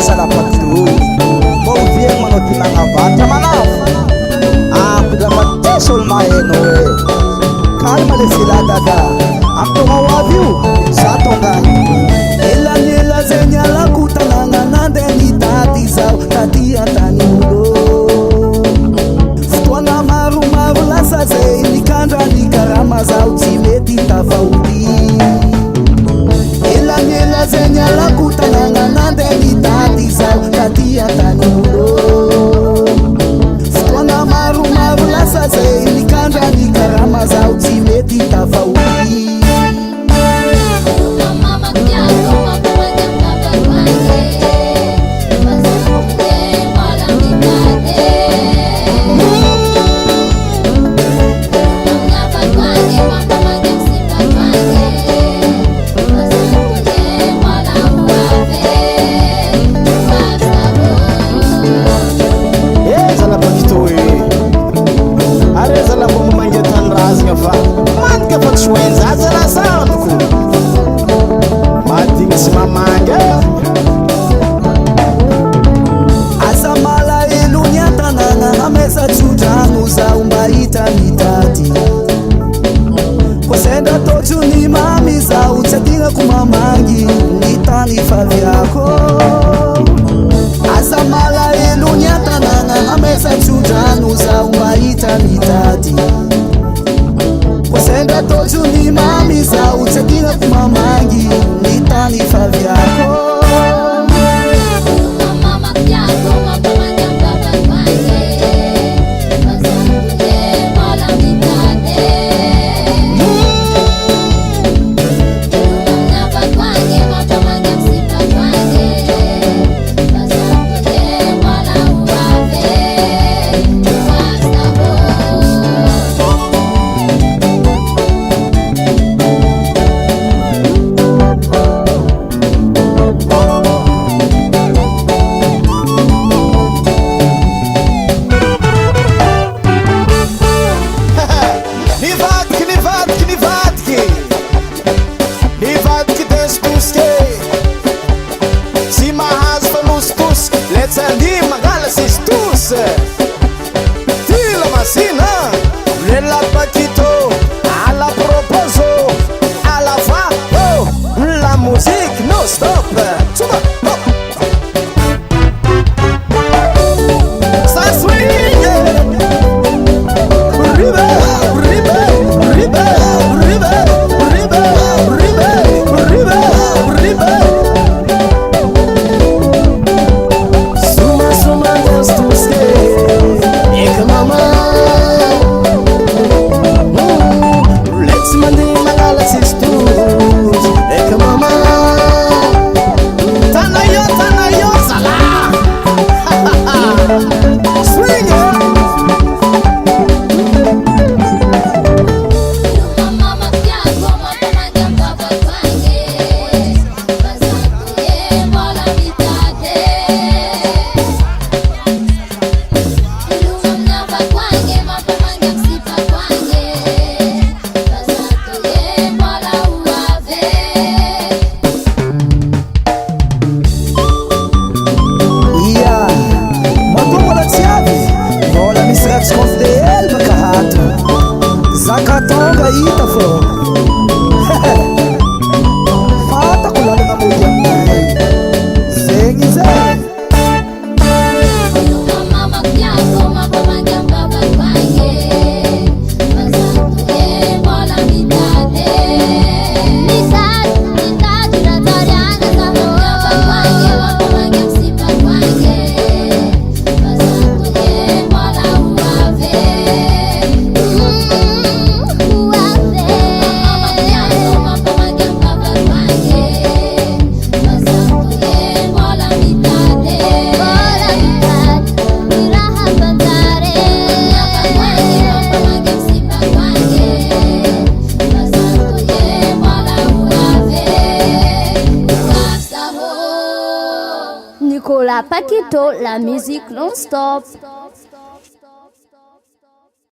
Salapatu Movieng manotimang avata manaf Aku dapat tesul maeno Kalma de sila dada Aku mawaviu Sato kan Ela zenyala kutananga nandeni tati zao Tati atani ulo Futuana maru lasa zei Nikandra ni karama zao Chimeti tafauti Ela zenyala kutananga nandeni tati zao Tati atani ulo Futuana maru lasa zei Nikandra ni karama zao Chimeti tafauti kumamangi nitanifa vyako azamala elunyatananga amesa chujanu za umaita mitati kusenda tojuni mami za uchatina kumamangi nitanifa vyako Nicolas Paquito, la musique non-stop.